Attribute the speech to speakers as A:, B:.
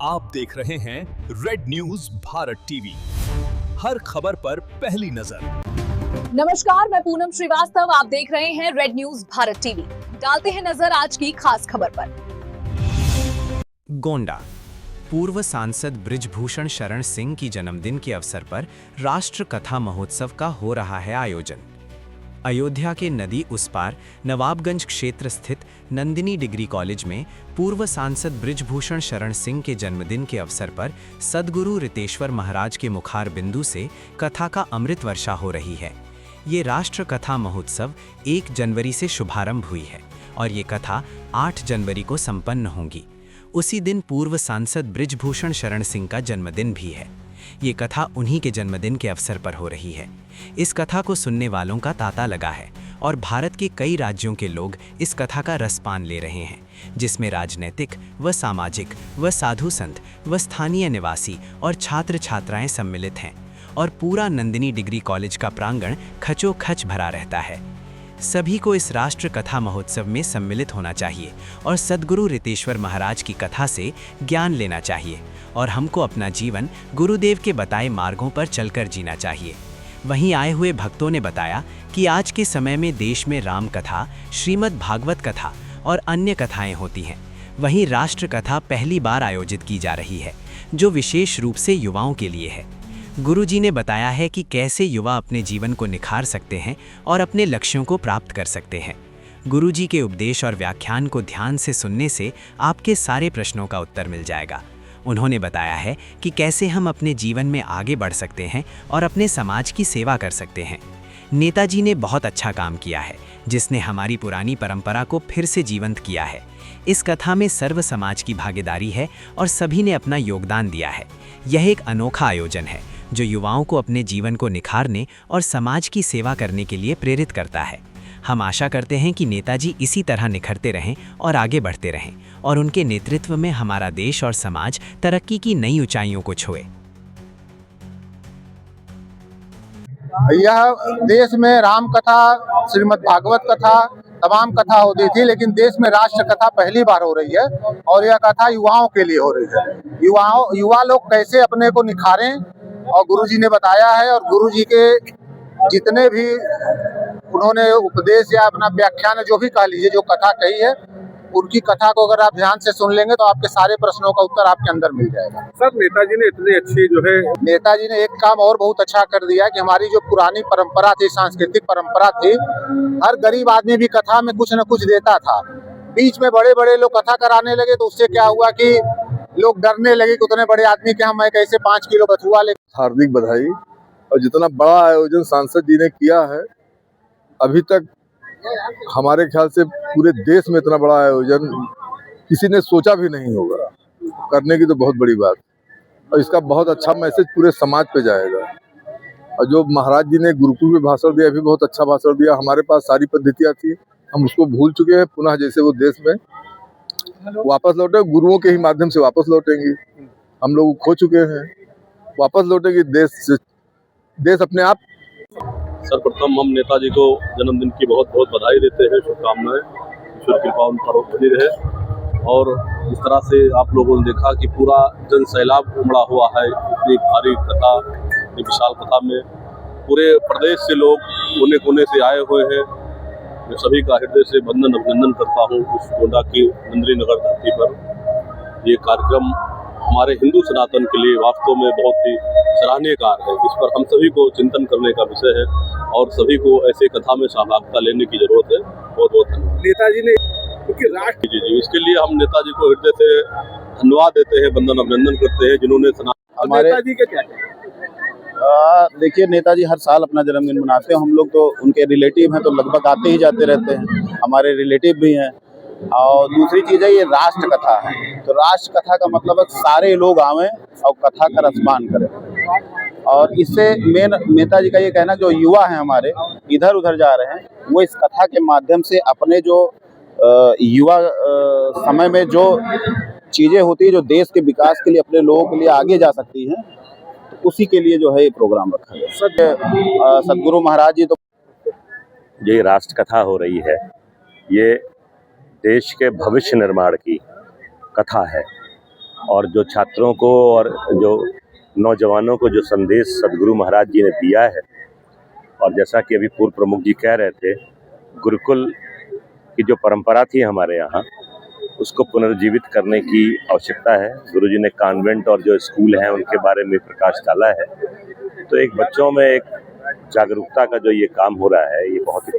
A: आप देख रहे हैं रेड न्यूज भारत टीवी, हर खबर पर पहली नजर।
B: नमस्कार, मैं पूनम श्रीवास्तव, आप देख रहे हैं रेड न्यूज भारत टीवी। डालते हैं नजर आज की खास खबर पर।
C: गोंडा पूर्व सांसद बृजभूषण शरण सिंह की जन्मदिन के अवसर पर राष्ट्र कथा महोत्सव का हो रहा है आयोजन। अयोध्या के नदी उस पार नवाबगंज क्षेत्र स्थित नंदिनी डिग्री कॉलेज में पूर्व सांसद बृजभूषण शरण सिंह के जन्मदिन के अवसर पर सद्गुरु रितेश्वर महाराज के मुखार बिंदु से कथा का अमृत वर्षा हो रही है। ये राष्ट्र कथा महोत्सव 1 जनवरी से शुभारंभ हुई है और ये कथा 8 जनवरी को संपन्न होंगी। उसी दिन पूर्व सांसद बृजभूषण शरण सिंह का जन्मदिन भी है। ये कथा उन्हीं के जन्मदिन के अवसर पर हो रही है। इस कथा को सुनने वालों का तांता लगा है और भारत के कई राज्यों के लोग इस कथा का रसपान ले रहे हैं, जिसमें राजनीतिक व सामाजिक व साधु संत व स्थानीय निवासी और छात्र छात्राएं सम्मिलित हैं और पूरा नंदिनी डिग्री कॉलेज का प्रांगण खचोखच भरा रहता है। सभी को इस राष्ट्र कथा महोत्सव में सम्मिलित होना चाहिए और सद्गुरु रितेश्वर महाराज की कथा से ज्ञान लेना चाहिए और हमको अपना जीवन गुरुदेव के बताए मार्गों पर चलकर जीना चाहिए। वहीं आए हुए भक्तों ने बताया कि आज के समय में देश में राम कथा, श्रीमद् भागवत कथा और अन्य कथाएं होती हैं। वहीं राष्ट्र कथा पहली बार आयोजित की जा रही है, जो विशेष रूप से युवाओं के लिए है। गुरुजी ने बताया है कि कैसे युवा अपने जीवन को निखार सकते हैं और अपने लक्ष्यों को प्राप्त कर सकते हैं। गुरुजी के उपदेश और व्याख्यान को ध्यान से सुनने से आपके सारे प्रश्नों का उत्तर मिल जाएगा। उन्होंने बताया है कि कैसे हम अपने जीवन में आगे बढ़ सकते हैं और अपने समाज की सेवा कर सकते हैं। नेताजी ने बहुत अच्छा काम किया है, जिसने हमारी पुरानी परंपरा को फिर से जीवंत किया है। इस कथा में सर्व समाज की भागीदारी है और सभी ने अपना योगदान दिया है। यह एक अनोखा आयोजन है जो युवाओं को अपने जीवन को निखारने और समाज की सेवा करने के लिए प्रेरित करता है। हम आशा करते हैं कि नेताजी इसी तरह निखरते रहें और आगे बढ़ते रहें और उनके नेतृत्व में हमारा देश और समाज तरक्की की नई ऊंचाइयों को छुए।
D: यह देश में राम कथा, श्रीमद् भागवत कथा, तमाम कथा होती थी, लेकिन देश में राष्ट्र कथा पहली बार हो रही है और यह कथा युवाओं के लिए हो रही है। युवा लोग कैसे अपने को निखारें और गुरुजी ने बताया है और गुरुजी के जितने भी उन्होंने उपदेश या अपना व्याख्यान जो भी कह लीजिए, जो कथा कही है, उनकी कथा को अगर आप ध्यान से सुन लेंगे तो आपके सारे प्रश्नों का उत्तर आपके अंदर मिल जाएगा।
E: सर, नेताजी ने इतनी अच्छी
D: नेताजी ने एक काम और बहुत अच्छा कर दिया कि हमारी जो पुरानी परंपरा थी, सांस्कृतिक परंपरा थी, हर गरीब आदमी भी कथा में कुछ न कुछ देता था। बीच में बड़े बड़े लोग कथा कराने लगे तो उससे क्या हुआ कि लोग डरने लगे कि उतने बड़े आदमी के हम कैसे 5 किलो बथुआ ले।
E: हार्दिक बधाई। और जितना बड़ा आयोजन सांसद जी ने किया है, अभी तक हमारे ख्याल से पूरे देश में इतना बड़ा आयोजन किसी ने सोचा भी नहीं होगा। करने की तो बहुत बड़ी बात, और इसका बहुत अच्छा मैसेज पूरे समाज पे जाएगा। और जो महाराज जी ने गुरुकुल में भाषण दिया, भी बहुत अच्छा भाषण दिया। हमारे पास सारी पद्धतियाँ थी, हम उसको भूल चुके हैं। पुनः जैसे वो देश में वापस लौटे, गुरुओं के ही माध्यम से वापस लौटेंगी। हम लोग खो चुके हैं, वापस लौटेंगे देश अपने आप।
F: सर्वप्रथम हम नेताजी को जन्मदिन की बहुत बहुत बधाई देते हैं, शुभकामनाएं। ईश्वर कृपा उन पर बनी रहे। और इस तरह से आप लोगों ने देखा कि पूरा जन सैलाब उमड़ा हुआ है। इतनी भारी कथा, इतनी विशाल कथा में पूरे प्रदेश से लोग कोने कोने से आए हुए हैं। मैं सभी का हृदय से वंदन अभिनंदन करता हूँ। इस गोंडा की नंदिनी नगर धरती पर ये कार्यक्रम हमारे हिंदू सनातन के लिए वास्तव में बहुत ही सराहनीय कार्य है। इस पर हम सभी को चिंतन करने का विषय है और सभी को ऐसे कथा में सहभागिता लेने की जरूरत है। बहुत बहुत धन्यवाद।
E: नेताजी ने क्योंकि राष्ट्र
F: जी, इसके लिए हम नेताजी को हृदय से धन्यवाद देते हैं, वंदन अभिनंदन करते हैं, जिन्होंने
E: नेताजी के क्या
G: देखिए, नेताजी हर साल अपना जन्मदिन मनाते हैं। हम लोग तो उनके रिलेटिव हैं, तो लगभग आते ही जाते रहते हैं। हमारे रिलेटिव भी हैं। और दूसरी चीज़ है, ये राष्ट्र कथा है, तो राष्ट्र कथा का मतलब है सारे लोग आवें और कथा का रसपान करें। और इससे मेन नेताजी का ये कहना, जो युवा हैं हमारे इधर उधर जा रहे हैं, वो इस कथा के माध्यम से अपने जो युवा समय में जो चीज़ें होती है, जो देश के विकास के लिए, अपने लोगों के लिए आगे जा सकती हैं, तो उसी के लिए जो है ये प्रोग्राम रखा गया। सद्गुरु महाराज जी तो
H: ये राष्ट्र कथा हो रही है, ये देश के भविष्य निर्माण की कथा है। और जो छात्रों को और जो नौजवानों को जो संदेश सदगुरु महाराज जी ने दिया है, और जैसा कि अभी पूर्व प्रमुख जी कह रहे थे, गुरुकुल की जो परंपरा थी हमारे यहाँ, उसको पुनर्जीवित करने की आवश्यकता है। गुरुजी ने कॉन्वेंट और जो स्कूल हैं उनके बारे में प्रकाश डाला है। तो एक बच्चों में एक जागरूकता का जो ये काम हो रहा है, ये बहुत ही